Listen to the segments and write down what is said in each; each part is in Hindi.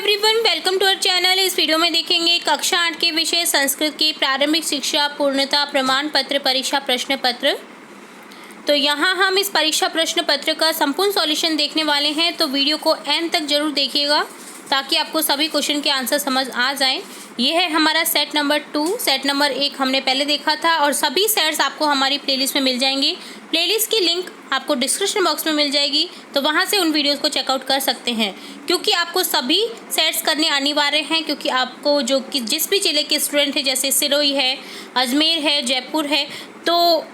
Everyone, welcome to our channel. इस वीडियो में देखेंगे कक्षा 8 के विषय संस्कृत की प्रारंभिक शिक्षा पूर्णता प्रमाण पत्र परीक्षा प्रश्न पत्र। तो यहाँ हम इस परीक्षा प्रश्न पत्र का संपूर्ण सॉल्यूशन देखने वाले हैं, तो वीडियो को एंड तक जरूर देखिएगा ताकि आपको सभी क्वेश्चन के आंसर समझ आ जाएं। ये है हमारा सेट नंबर 2। सेट नंबर 1 हमने पहले देखा था और सभी सेट्स आपको हमारी प्लेलिस्ट में मिल जाएंगी। प्लेलिस्ट की लिंक आपको डिस्क्रिप्शन बॉक्स में मिल जाएगी, तो वहाँ से उन वीडियोस को चेकआउट कर सकते हैं। क्योंकि आपको सभी सेट्स करने अनिवार्य हैं, क्योंकि आपको जो कि जिस भी जिले के स्टूडेंट है, जैसे सिरोही है, अजमेर है, जयपुर है, तो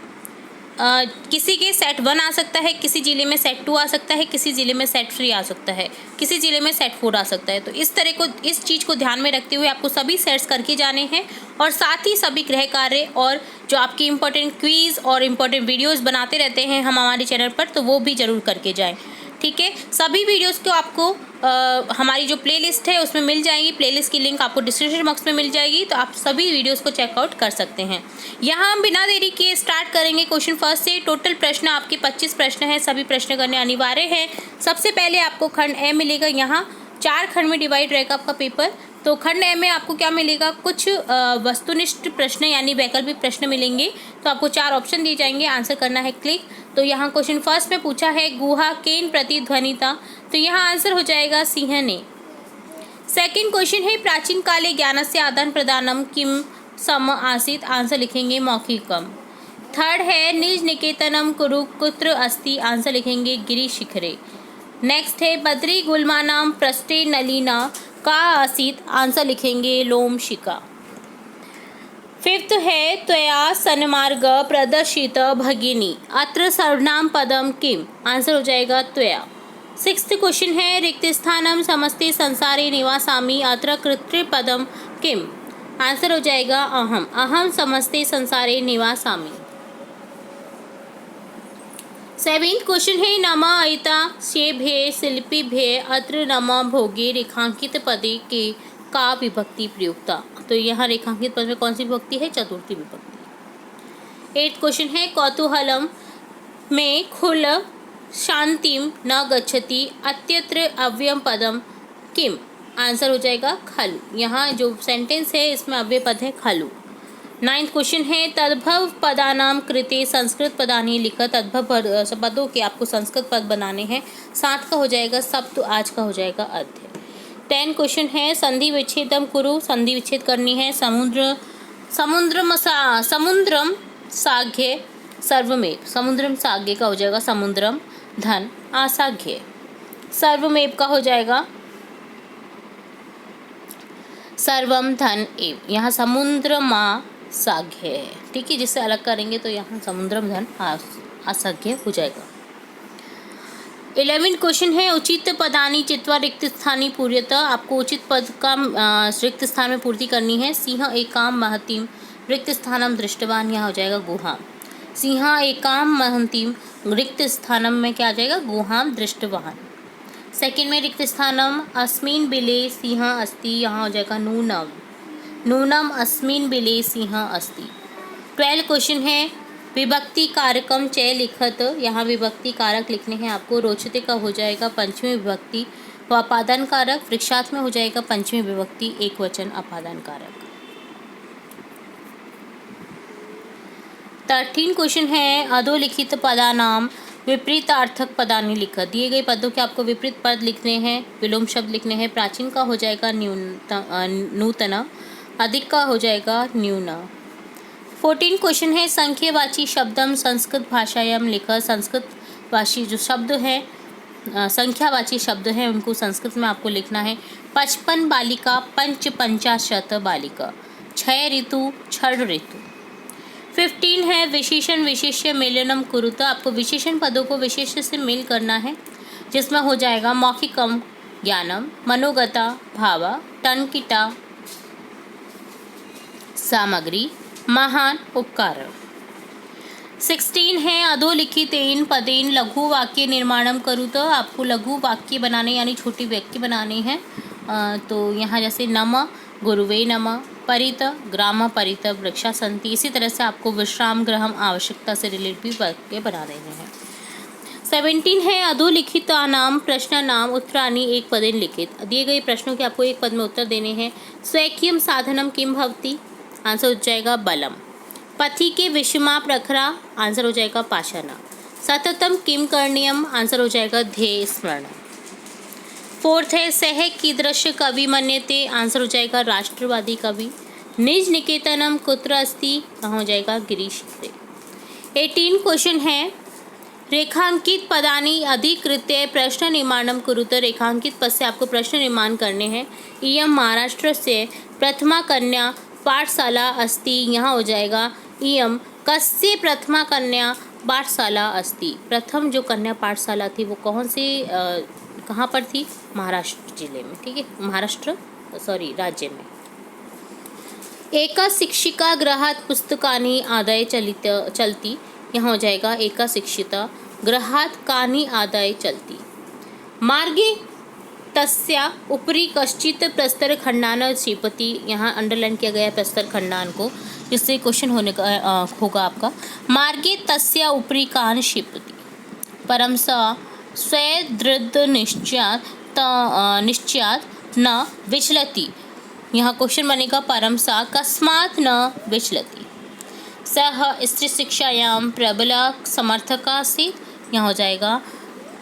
किसी के सेट 1 आ सकता है, किसी ज़िले में सेट 2 आ सकता है, किसी ज़िले में सेट 3 आ सकता है, किसी ज़िले में सेट 4 आ सकता है। तो इस तरह को इस चीज़ को ध्यान में रखते हुए आपको सभी सेट्स करके जाने हैं और साथ ही सभी गृह कार्य और जो आपकी इम्पोर्टेंट क्विज़ और इम्पोर्टेंट वीडियोस बनाते रहते हैं हम हमारे चैनल पर, तो वो भी ज़रूर करके जाएँ। ठीक है, सभी वीडियोस को आपको हमारी जो प्लेलिस्ट है उसमें मिल जाएगी। प्लेलिस्ट की लिंक आपको डिस्क्रिप्शन बॉक्स में मिल जाएगी, तो आप सभी वीडियोस को चेकआउट कर सकते हैं। यहाँ हम बिना देरी किए स्टार्ट करेंगे क्वेश्चन फर्स्ट से। टोटल प्रश्न आपके 25 प्रश्न हैं, सभी प्रश्न करने अनिवार्य हैं। सबसे पहले आपको खंड ए मिलेगा। यहाँ 4 खंड में डिवाइड रहेगा आपका पेपर। तो खंड ए में आपको क्या मिलेगा, कुछ वस्तुनिष्ठ प्रश्न यानी वैकल्पिक प्रश्न मिलेंगे। तो आपको 4 ऑप्शन दिए जाएंगे, आंसर करना है क्लिक। तो यहाँ क्वेश्चन फर्स्ट में पूछा है गुहा केन प्रतिध्वनिता, तो यहाँ आंसर हो जाएगा सिंहने। सेकंड क्वेश्चन है प्राचीन काले ज्ञानस्य आदान प्रदानम किम सम आसीत, आंसर लिखेंगे मौखिकम। थर्ड है निज निकेतनम कुरु कुत्र अस्ति, आंसर लिखेंगे गिरि शिखरे। नेक्स्ट है बद्री गुलमानाम पृष्ठे नलिना का आसीत, आंसर लिखेंगे लोमशिका। फिफ्थ है त्वया सन्मार्ग प्रदर्शित भगिनी, अत्र सर्वनाम पदम किम, आंसर हो जाएगा त्वया। सिक्स्थ क्वेश्चन है रिक्त स्थानम समस्ते संसारे निवासामि, अत्र कृत्रिपदम किम, आंसर हो जाएगा अहम। अहम समस्ते संसारे निवासामि। सेवेंथ क्वेश्चन है नम अयिता शेभे शिल्पी भे, अत्र नम भोगे रेखांकित पदे के का विभक्ति प्रयुक्ता, तो यहाँ रेखांकित पद में कौन सी विभक्ति है, चतुर्थी विभक्ति। 8th क्वेश्चन है कौतूहलम में खुल शांतिम न गच्छति, अत्यत्र अव्ययम पदम किम, आंसर हो जाएगा खलु। यहाँ जो सेंटेंस है इसमें अव्यय पद है खलु। 9th क्वेश्चन है तद्भव पदानाम कृते संस्कृत पदानी लिखा, तद्भव पदों के आपको संस्कृत पद बनाने हैं। 7 का हो जाएगा सप्त, आज का हो जाएगा अध्य। 10 क्वेश्चन है संधि विच्छेदम कुरु, संधि विच्छेद करनी है। समुद्रम साघ्य सर्वमेव, समुद्रम साघ्य का हो जाएगा समुद्रम धन आसाघ्य, सर्वमेव का हो जाएगा सर्वम धन एव, यहाँ समुद्रमा साघ्य है। ठीक है, जिससे अलग करेंगे तो यहाँ समुद्रम धन आसाघ्य हो जाएगा। 11th क्वेश्चन है उचित पदानी चित्वा रिक्त स्थानी पूर्यत, आपको उचित पद का रिक्त स्थान में पूर्ति करनी है। सिंह एकाम महतीम रिक्त स्थानम दृष्टवान, यहाँ हो जाएगा गुहा। सिंह एकाम महतीम रिक्त स्थानम में क्या आ जाएगा, गुहाम दृष्टवान। सेकंड में रिक्त स्थानम अस्मिन बिले सिंह अस्ति, यहाँ हो जाएगा नूनम। नूनम अस्मिन बिले सिंह अस्ति। 12 क्वेश्चन है विभक्ति कारकम चय लिखत, यहाँ विभक्ति कारक लिखने हैं आपको। रोचते का हो जाएगा पंचमी विभक्ति व अपादान कारक, वृक्षार्थ में हो जाएगा पंचमी विभक्ति एक वचन अपादान कारक। 13 क्वेश्चन है अधोलिखित पदानाम विपरीतार्थक पदानी लिखत, दिए गए पदों के आपको विपरीत पद लिखने हैं, विलोम शब्द लिखने हैं। प्राचीन का हो जाएगा नूतन, अधिक का हो जाएगा न्यून। 14 क्वेश्चन है संख्यावाची शब्दम संस्कृत भाषायाम लिखा, संस्कृत भाषी जो शब्द हैं संख्यावाची शब्द हैं उनको संस्कृत में आपको लिखना है। 55 बालिका 55 बालिका, 6 ऋतु 6 ऋतु। 15 है विशेषण विशेष्य मेलनम कुरुत, आपको विशेषण पदों को विशेष से मेल करना है, जिसमें हो जाएगा मौखिकम ज्ञानम, मनोगता भावा, टनकिटा सामग्री, महान उपकार। 16 है अधोलिखितेन पदेन लघु वाक्य निर्माणम करूँ, तो आपको लघु वाक्य बनाने यानी छोटी वाक्य बनाने हैं। तो यहाँ जैसे नम गुरुवे नम, परित ग्राम परित वृक्षा संति, इसी तरह से आपको विश्राम ग्रहम आवश्यकता से रिलेटेड भी वाक्य बना देने हैं। 17 है अधोलिखितानां प्रश्नानां उत्तराणि एक पदेन लिखित। दिए गए प्रश्नों के आपको एक पद में उत्तर देने हैं। स्वकीयं साधनं किं भवति? आंसर हो जाएगा बलम। पथि के विषमा प्रखरा, आंसर हो जाएगा पाषाण। सततम किम करणीयम, आंसर हो जाएगा ध्येय स्मरण। 4 है सह कीदृश कवि मन्यते, आंसर हो जाएगा राष्ट्रवादी कवि। निज निकेतनम कुत्र अस्ति, कहाँ हो जाएगा गिरीश। 18 क्वेश्चन है रेखांकित पदानि अधिकृत्य प्रश्न निर्माणम कुरुत। रेखांकित पद से आपको प्रश्न निर्माण करने हैं। इयम महाराष्ट्र से प्रथमा कन्या पाठशाला अस्ति, यहाँ हो जाएगा इयम कस्य प्रथमा कन्या पाठशाला अस्ति। प्रथम जो कन्या पाठशाला थी वो कौन सी कहाँ पर थी? महाराष्ट्र जिले में, ठीक है, महाराष्ट्र राज्य में। एका शिक्षिका गृहात् पुस्तकानि आदाय चलती, यहाँ हो जाएगा एका शिक्षिता गृहात् कानि आदाय चलती। मार्गे तस्या उपरि कश्चित् प्रस्तरखंडान् क्षिपति, यहाँ अंडरलाइन किया गया है प्रस्तरखंडान को, जिससे क्वेश्चन होने का होगा आपका। मार्गे तस्या उपरि कान् क्षिपति परं स स्वदृढ़ निश्चयात् न विचलति, यहाँ क्वेश्चन बनेगा परम सा कस्मात् न विचलति। सह स्त्री शिक्षायां प्रबला समर्थक आसीत्, यहाँ हो जाएगा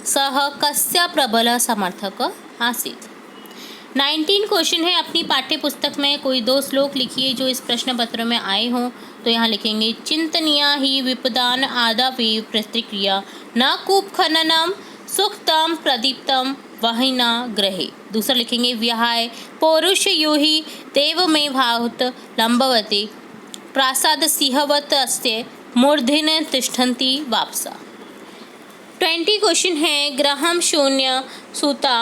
सह कस्य प्रबल समर्थक आसीत्। 19 क्वेश्चन है अपनी पाठ्य पुस्तक में कोई 2 श्लोक लिखिए जो इस प्रश्न पत्र में आए हों। तो यहाँ लिखेंगे चिंतनीया ही विपदान आदावी प्रतिक्रिया न कूप खननम सुखतम प्रदीप्तम वहिना ग्रहे। दूसरा लिखेंगे विहाय पौरुष यूहि देव में भावत लंबवती प्रासाद सिंहवत अस्ते मूर्धिन तिष्ठन्ति वापसा। 20 क्वेश्चन है ग्रहम शून्य सूता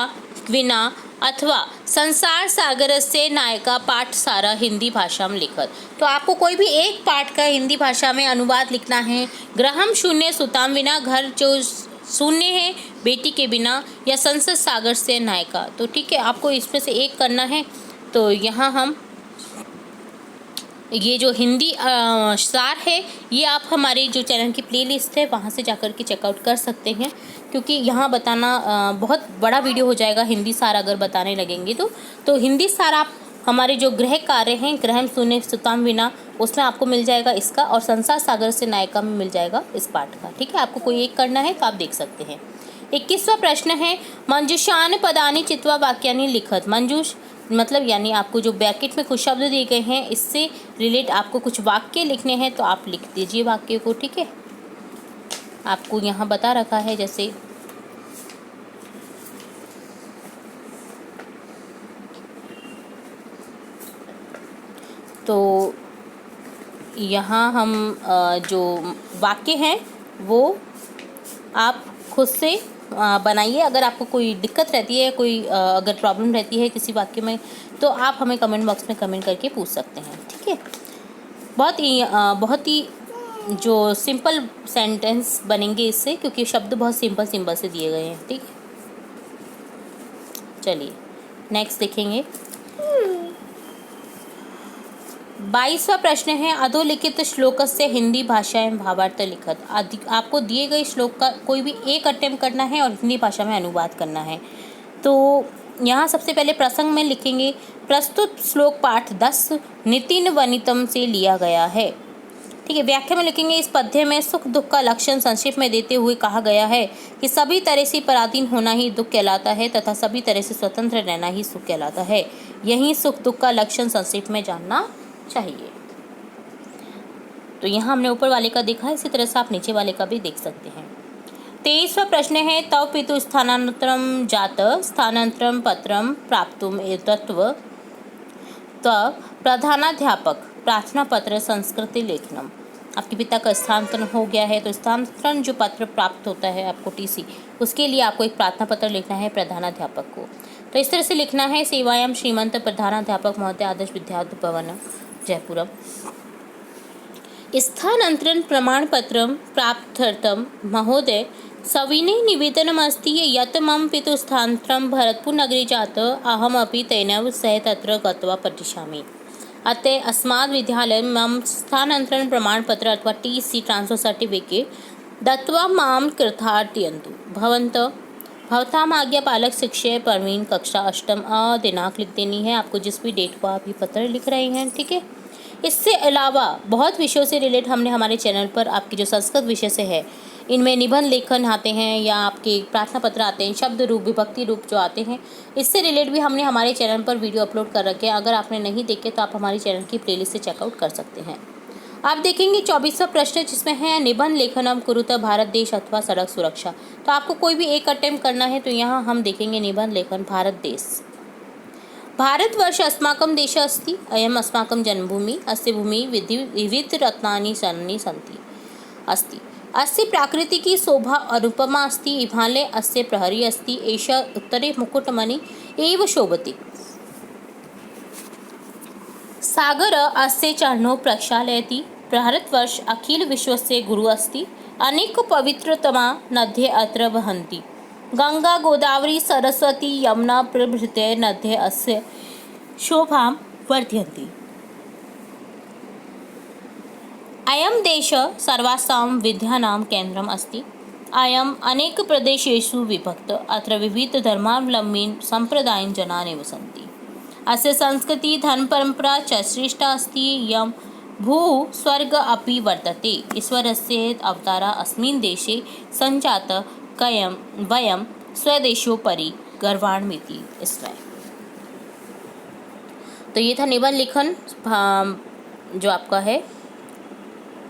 विना अथवा संसार सागर से नायका पाठ सारा हिंदी भाषा में लिखत। तो आपको कोई भी एक पाठ का हिंदी भाषा में अनुवाद लिखना है। ग्रहम शून्य सुताम विना, घर जो शून्य है बेटी के बिना, या संसार सागर से नायका। तो ठीक है, आपको इसमें से एक करना है। तो यहाँ हम ये जो हिंदी सार है ये आप हमारे जो चैनल की प्लेलिस्ट है वहाँ से जाकर के चेकआउट कर सकते हैं, क्योंकि यहाँ बताना बहुत बड़ा वीडियो हो जाएगा हिंदी सार अगर बताने लगेंगे तो हिंदी सार आप हमारे जो गृह कार्य हैं ग्रहम शून्य सुताम विना उसमें आपको मिल जाएगा इसका, और संसार सागर से नायका में मिल जाएगा इस पाठ का। ठीक है, आपको कोई एक करना है तो आप देख सकते हैं। 21वां प्रश्न है मंजूषान पदानि चित्वा वाक्यानि लिखत। मंजूष मतलब यानी आपको जो ब्रैकेट में कुछ शब्द दिए गए हैं इससे रिलेट आपको कुछ वाक्य लिखने हैं, तो आप लिख दीजिए वाक्य को। ठीक है, आपको यहाँ बता रखा है जैसे तो यहाँ हम जो वाक्य हैं वो आप खुद से बनाइए। अगर आपको कोई दिक्कत रहती है, कोई अगर प्रॉब्लम रहती है किसी वाक्य में, तो आप हमें कमेंट बॉक्स में कमेंट करके पूछ सकते हैं। ठीक है, बहुत ही जो सिंपल सेंटेंस बनेंगे इससे, क्योंकि शब्द बहुत सिंपल से दिए गए हैं। ठीक है, चलिए नेक्स्ट देखेंगे। 22वां प्रश्न है अधोलिखित श्लोक से हिंदी भाषा में भावार्थ लिखत। आपको दिए गए श्लोक का कोई भी एक अटेम्प्ट करना है और हिंदी भाषा में अनुवाद करना है। तो यहाँ सबसे पहले प्रसंग में लिखेंगे प्रस्तुत श्लोक पाठ 10 नितिन वनितम से लिया गया है। ठीक है, व्याख्या में लिखेंगे इस पद्य में सुख दुख का लक्षण संक्षेप में देते हुए कहा गया है कि सभी तरह से पराधीन होना ही दुख कहलाता है तथा सभी तरह से स्वतंत्र रहना ही सुख कहलाता है। यही सुख दुख का लक्षण संक्षेप में जानना चाहिए। तो यहाँ हमने ऊपर वाले का देखा है, इसी तरह से आप नीचे वाले का भी देख सकते हैं। 23वां प्रश्न है तव पितु स्थानांतरम जात स्थानांतरम पत्रम प्राप्तुम एतत्व तव प्रधानाध्यापक प्रार्थना पत्र संस्कृति लेखनम। आपके पिता का स्थानांतरण हो गया है तो स्थानांतरण जो पत्र प्राप्त होता है आपको टीसी, उसके लिए आपको एक प्रार्थना पत्र लिखना है प्रधानाध्यापक को। तो इस तरह से लिखना है सेवायाम श्रीमंत प्रधानाध्यापक महोदय आदर्श विद्यालय भवन जयपुरम स्थानांतरण प्रमाण पत्र प्राप्त्यर्थम महोदय सविनय निवेदनमस्ति यत् मम पितुः स्थानांतरं भरतपुर नगरे जात अहमपि तेनैव सह तत्र गत्वा पठिष्यामि। अतः अस्माद् विद्यालये मम स्थानांतरण प्रमाण पत्र अथवा टीसी ट्रांसफर सर्टिफिकेट दत्वा माम कृतार्थयन्तु भवन्तः भवताम आज्ञापालक शिक्षे परवीन कक्षा अष्टम दिनांक लिख देनी है आपको, जिस भी डेट को आप ये पत्र लिख रहे हैं, ठीक है। इससे अलावा बहुत विषयों से रिलेट हमने हमारे चैनल पर आपकी जो संस्कृत विषय से है, इनमें निबंध लेखन आते हैं या आपके प्रार्थना पत्र आते हैं, शब्द रूप विभक्ति रूप जो आते हैं, इससे रिलेट भी हमने हमारे चैनल पर वीडियो अपलोड कर रखे हैं। अगर आपने नहीं देखे तो आप हमारे चैनल की प्लेलिस्ट से चेकआउट कर सकते हैं। आप देखेंगे 24वां प्रश्न जिसमें है निबंध लेखनम कुरुतः भारत देश अथवा सड़क सुरक्षा। तो आपको कोई भी एक अटेम्प्ट करना है, तो यहाँ हम देखेंगे निबंध लेखन भारत देश। भारतवर्ष अस्माकं देशः अस्ति, अयम् अस्माकं जन्मभूमि, अस्य भूमि विविधरत्नानि सन्ति अस्ति, अस्य प्राकृतिकी शोभा अनुपमा अस्ति, हिमालये अस्य प्रहरी अस्ति, एषा उत्तरे मुकुटमणि एव शोभते, सागर अस्य चरणौ प्रक्षालयति, भारतवर्ष अखिल विश्वस्य गुरुः अस्ति, अनेक पवित्रतमा नद्यः अत्र वहन्ति, गंगा गोदावरी सरस्वती यमुना प्रभृतयः नद्यः अस्य शोभां वर्धयन्ति। अयं देशः सर्वासां विद्यानां केन्द्रम् अस्ति, अयम् अनेक प्रदेशेषु विभक्त, अत्र विविध धर्मावलम्बीन् सम्प्रदायिन् जनाः निवसन्ति, अस्य संस्कृति धर्म परंपरा च श्रेष्ठा अस्ति, यं भूः स्वर्ग अपि वर्तते, ईश्वरस्य अवतारा अस्मिन् देशे संजात वयं स्वदेशोपरि गर्वान्विति। इसमें तो ये था निबंध लेखन जो आपका है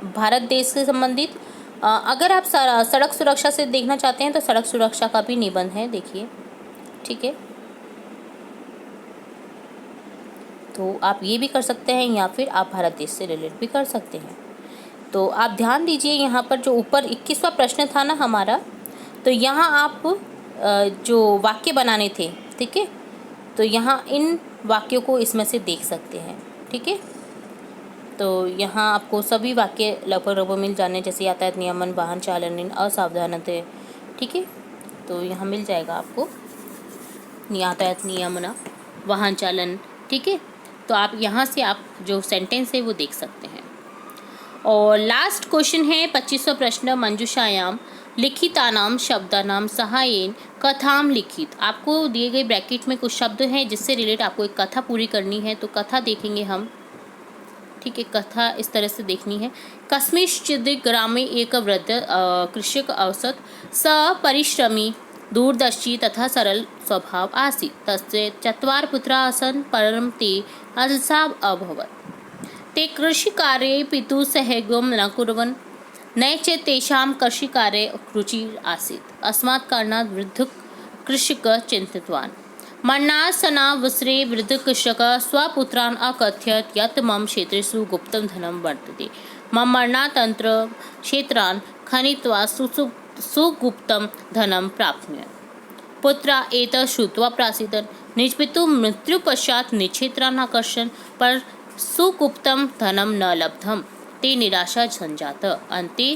भारत देश से संबंधित। अगर आप सड़क सुरक्षा से देखना चाहते हैं तो सड़क सुरक्षा का भी निबंध है, देखिए, ठीक है। तो आप ये भी कर सकते हैं या फिर आप भारत देश से रिलेट भी कर सकते हैं। तो आप ध्यान दीजिए यहाँ पर जो ऊपर 21वां प्रश्न था ना हमारा, तो यहाँ आप जो वाक्य बनाने थे, ठीक है, तो यहाँ इन वाक्यों को इसमें से देख सकते हैं, ठीक है। तो यहाँ आपको सभी वाक्य लगभग मिल जाने, जैसे यातायात नियमन, वाहन चालन, असावधानता, ठीक है। तो यहाँ मिल जाएगा आपको यातायात नियमन, वाहन चालन, ठीक है। तो आप यहाँ से आप जो सेंटेंस है वो देख सकते हैं। और लास्ट क्वेश्चन है 25वां प्रश्न, मंजूषायाम लिखितानाम शब्दानाम सहायेन कथाम लिखित। आपको दिए गए ब्रैकेट में कुछ शब्द हैं जिससे रिलेट आपको एक कथा पूरी करनी है, तो कथा देखेंगे हम, ठीक है। कथा इस तरह से देखनी है। कस्मिंश्चित् ग्रामे एक वृद्ध कृषक औसत स परिश्रमी दूरदर्शी तथा सरल स्वभाव आसीत्, तस्य 4 पुत्राः आसन्, परं ते अलसाः अभवन्, ते कृषिकार्ये पितुः सहयोगं न कुर्वन्, न च तेषां कृषिकार्ये रुचिः आसीत्, अस्मात् कारणात् वृद्धः कृषकः चिन्तितवान्। मरणासन्नावसरे वृद्धकृषकः स्वपुत्रान् अकथयत् यत् मम क्षेत्रेषु गुप्तं धनं वर्तते, मम मरणानन्तरं क्षेत्रान् खनित्वा सुगुप्तं धनं प्राप्नुयात्। पुत्रा एतत् श्रुत्वा प्रासीदन्, निजपितुः मृत्युपश्चात् निक्षेत्रान् आकर्षन्, पर सुगुप्तं धनं न लब्धं, ते निराशा सञ्जातः, अन्ते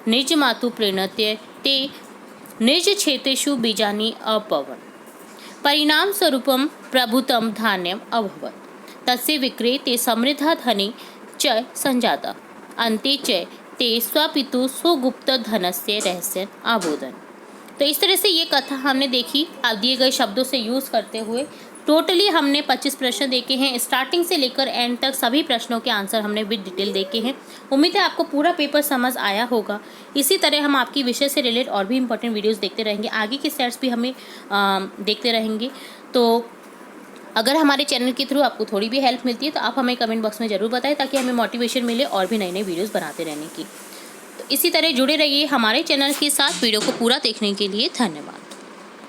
निजमातुः प्रेरणया ते निजक्षेत्रेषु बीजानि अपवन्, परिणामस्वरूपं प्रभुतं धान्यम् अभवत्, तस्य विक्रये ते समृद्धा धने च सञ्जाता, अन्ते च ते स्वपितुः सुगुप्त धनस्य रहस्यम् अबोधन्। तो इस तरह से ये कथा हमने देखी, आप दिए गए शब्दों से यूज़ करते हुए। टोटली हमने 25 प्रश्न देखे हैं, स्टार्टिंग से लेकर एंड तक सभी प्रश्नों के आंसर हमने विद डिटेल देखे हैं। उम्मीद है आपको पूरा पेपर समझ आया होगा। इसी तरह हम आपकी विषय से रिलेट और भी इंपॉर्टेंट वीडियोस देखते रहेंगे, आगे के सेट्स भी हमें देखते रहेंगे। तो अगर हमारे चैनल के थ्रू आपको थोड़ी भी हेल्प मिलती है तो आप हमें कमेंट बॉक्स में ज़रूर बताएं, ताकि हमें मोटिवेशन मिले और भी नए नए वीडियोज़ बनाते रहने की। तो इसी तरह जुड़े रहिए हमारे चैनल के साथ। वीडियो को पूरा देखने के लिए धन्यवाद।